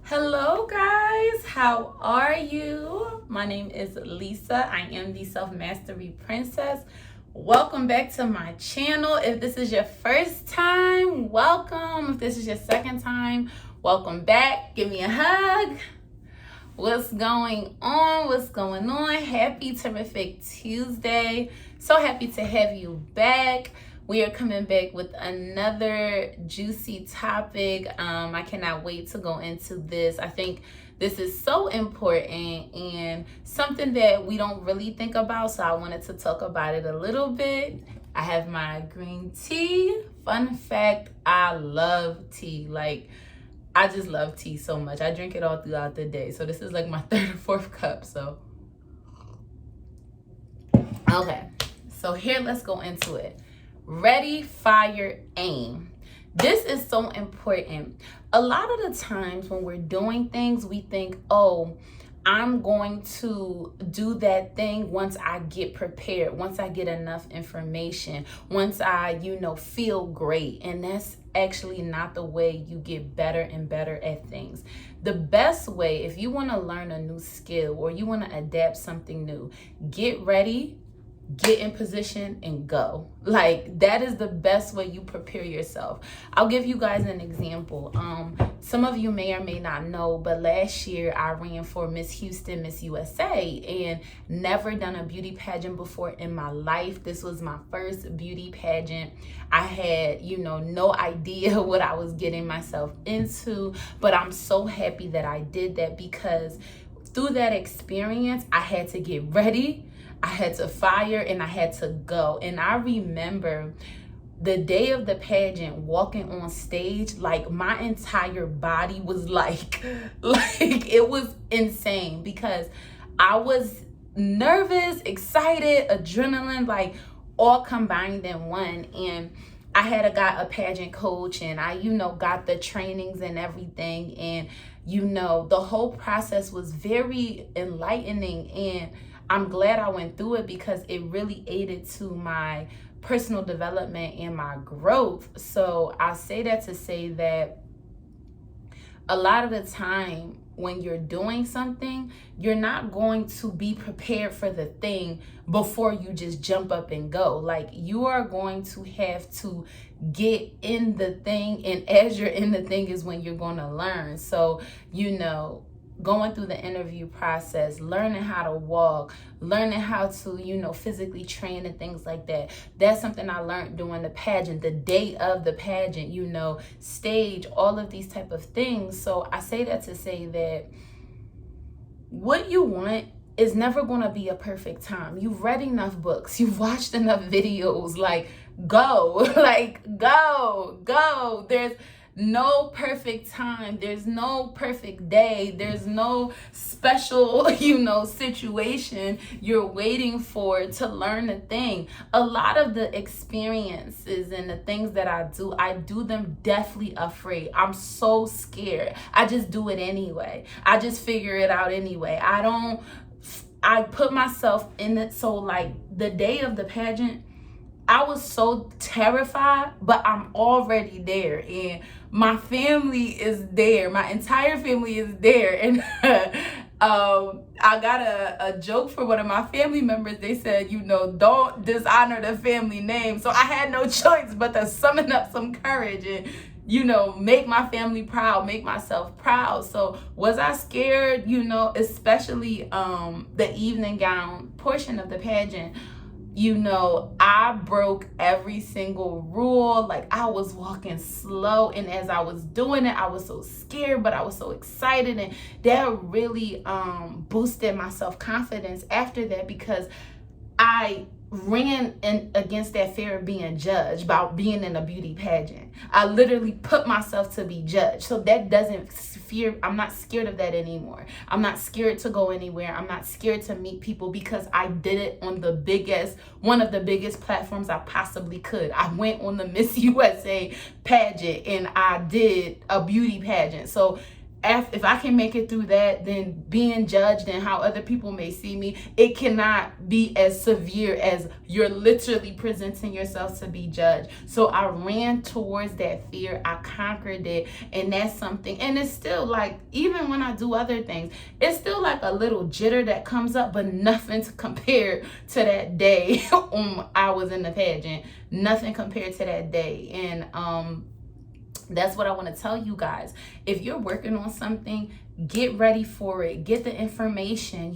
Hello guys, how are you? My name is Lisa. I am the Self Mastery Princess. Welcome back to my channel. If this is your first time, welcome. If this is your second time, welcome back. Give me a hug. What's going on? What's going on? Happy terrific Tuesday. So happy to have you back. We are coming back with another juicy topic. I cannot wait to go into this. I think this is so important and something that we don't really think about. So I wanted to talk about it a little bit. I have my green tea. Fun fact, I love tea. I just love tea so much. I drink it all throughout the day. So this is like my third or fourth cup. So, okay. So here, let's go into it. Ready, fire, aim. This is so important. A lot of the times when we're doing things, we think, oh, I'm going to do that thing once I get prepared, once I get enough information, once I, feel great. And that's actually not the way you get better and better at things. The best way, if you want to learn a new skill or you want to adapt something new, get ready, get in position, and go. That is the best way you prepare yourself. I'll give you guys an example. Some of you may or may not know, but last year I ran for Miss Houston, Miss USA, and never done a beauty pageant before in my life. This was my first beauty pageant. I had, no idea what I was getting myself into, but I'm so happy that I did that because through that experience, I had to get ready, I had to fire, and I had to go. And I remember the day of the pageant, walking on stage, my entire body was it was insane because I was nervous, excited, adrenaline, all combined in one. And I got a pageant coach, and I, got the trainings and everything. And, the whole process was very enlightening. And I'm glad I went through it because it really aided to my personal development and my growth. So I say that to say that a lot of the time when you're doing something, you're not going to be prepared for the thing before you just jump up and go. You are going to have to get in the thing, and as you're in the thing is when you're going to learn. So, going through the interview process, learning how to walk, learning how to, physically train and things like that. That's something I learned during the pageant, the day of the pageant, stage, all of these type of things. So I say that to say that what you want is never going to be a perfect time. You've read enough books, you've watched enough videos, go, go. There's no perfect time. There's no perfect day. There's no special, situation you're waiting for to learn a thing. A lot of the experiences and the things that I do them deathly afraid. I'm so scared. I just do it anyway. I just figure it out anyway. I put myself in it. So the day of the pageant, I was so terrified, but I'm already there, and my family is there. My entire family is there. And I got a joke for one of my family members. They said, don't dishonor the family name. So I had no choice but to summon up some courage and, make my family proud, make myself proud. So was I scared, especially the evening gown portion of the pageant? I broke every single rule. I was walking slow, and as I was doing it, I was so scared, but I was so excited, and that really boosted my self-confidence after that, because I ran against that fear of being judged about being in a beauty pageant. I literally put myself to be judged. So that doesn't fear. I'm not scared of that anymore. I'm not scared to go anywhere. I'm not scared to meet people because I did it on one of the biggest platforms I possibly could. I went on the Miss USA pageant and I did a beauty pageant. So if I can make it through that, then being judged and how other people may see me, it cannot be as severe as you're literally presenting yourself to be judged. So I ran towards that fear. I conquered it. And that's something. And it's still like, even when I do other things, it's still like a little jitter that comes up, but nothing to compare to that day I was in the pageant. Nothing compared to that day. And that's what I want to tell you guys. If you're working on something, get ready for it. Get the information,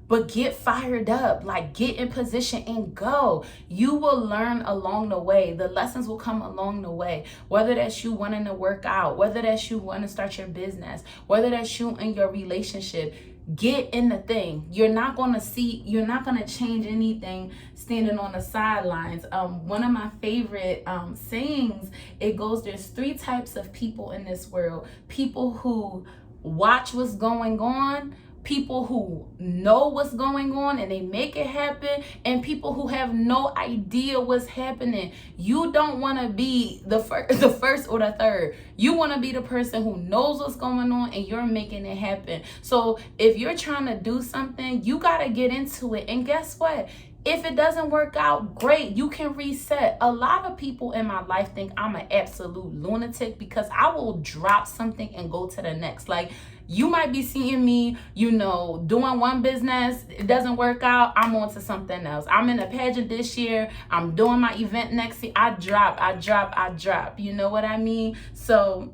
but get fired up. Like, get in position and go. You will learn along the way. The lessons will come along the way. Whether that's you wanting to work out, whether that's you wanting to start your business, whether that's you in your relationship, get in the thing. You're not going to change anything standing on the sidelines. One of my favorite sayings, it goes, there's 3 types of people in this world. People who watch what's going on, people who know what's going on and they make it happen, and people who have no idea what's happening. You don't want to be the first or the third. You want to be the person who knows what's going on and you're making it happen. So if you're trying to do something, you got to get into it. And guess what? If it doesn't work out, great, you can reset. A lot of people in my life think I'm an absolute lunatic because I will drop something and go to the next. Like, you might be seeing me, doing one business, it doesn't work out, I'm on to something else. I'm in a pageant this year, I'm doing my event next year, I drop. You know what I mean? So,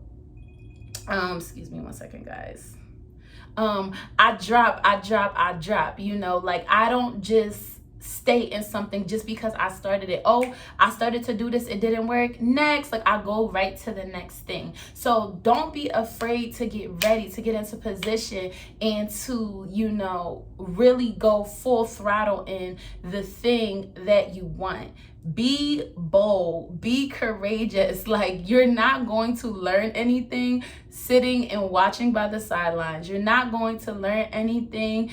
excuse me one second, guys. I drop. Like, I don't just stay in something just because I started it. Oh, I started to do this, it didn't work. Next, like, I go right to the next thing. So don't be afraid to get ready, to get into position, and to, really go full throttle in the thing that you want. Be bold, be courageous. Like, you're not going to learn anything sitting and watching by the sidelines. You're not going to learn anything,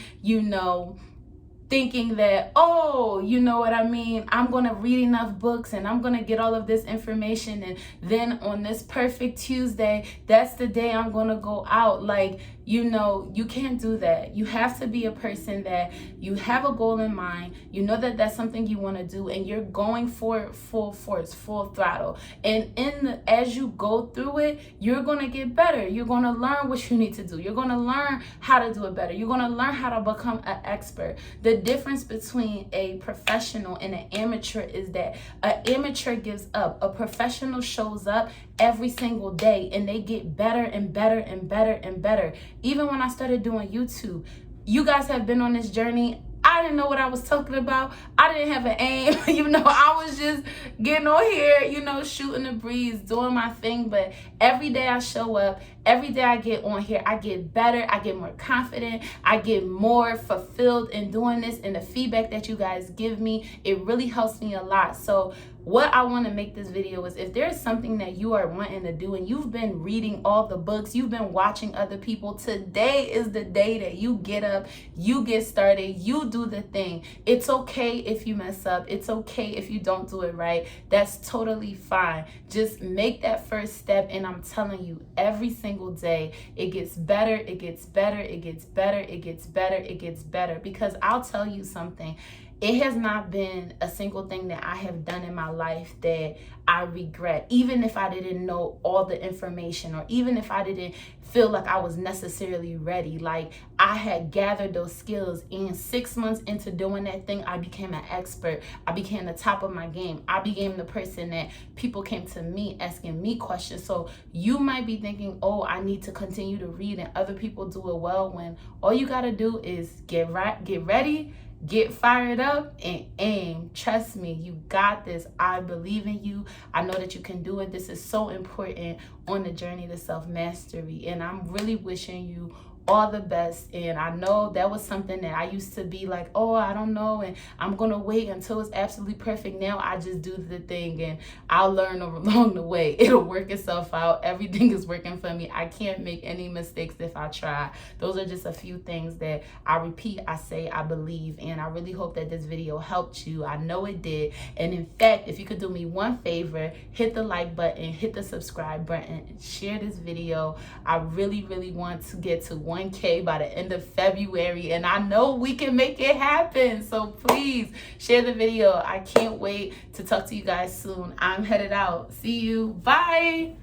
thinking that, oh, you know what I mean, I'm going to read enough books and I'm going to get all of this information, and then on this perfect Tuesday, that's the day I'm going to go out. Like, you can't do that. You have to be a person that you have a goal in mind. You know that that's something you want to do, and you're going for it full force, full throttle. And as you go through it, you're going to get better. You're going to learn what you need to do. You're going to learn how to do it better. You're going to learn how to become an expert. The difference between a professional and an amateur is that an amateur gives up. A professional shows up every single day, and they get better and better and better and better. Even when I started doing YouTube, you guys have been on this journey. I didn't know what I was talking about. I didn't have an aim. I was just getting on here, shooting the breeze, doing my thing. But every day I show up, every day I get on here, I get better, I get more confident, I get more fulfilled in doing this. And the feedback that you guys give me, it really helps me a lot. So what I want to make this video is, if there's something that you are wanting to do and you've been reading all the books, you've been watching other people, today is the day that you get up, you get started, you do the thing. It's okay if you mess up. It's okay if you don't do it right. That's totally fine. Just make that first step, and I'm telling you, every single day it gets better, it gets better, it gets better, it gets better, it gets better. Because I'll tell you something, it has not been a single thing that I have done in my life that I regret, even if I didn't know all the information, or even if I didn't feel like I was necessarily ready. Like, I had gathered those skills, and 6 months into doing that thing, I became an expert. I became the top of my game. I became the person that people came to me asking me questions. So you might be thinking, oh, I need to continue to read and other people do it well, when all you got to do is get ready, get fired up, and aim. Trust me, you got this. I believe in you. I know that you can do it. This is so important on the journey to self-mastery. And I'm really wishing you all the best. And I know that was something that I used to be like, oh, I don't know, and I'm gonna wait until it's absolutely perfect. Now I just do the thing, and I'll learn along the way. It'll work itself out. Everything is working for me. I can't make any mistakes if I try. Those are just a few things that I repeat, I say, I believe. And I really hope that this video helped you. I know it did. And in fact, if you could do me one favor, hit the like button, hit the subscribe button, and share this video. I really, really want to get to 1K by the end of February, and I know we can make it happen. So please share the video. I can't wait to talk to you guys soon. I'm headed out. See you. Bye.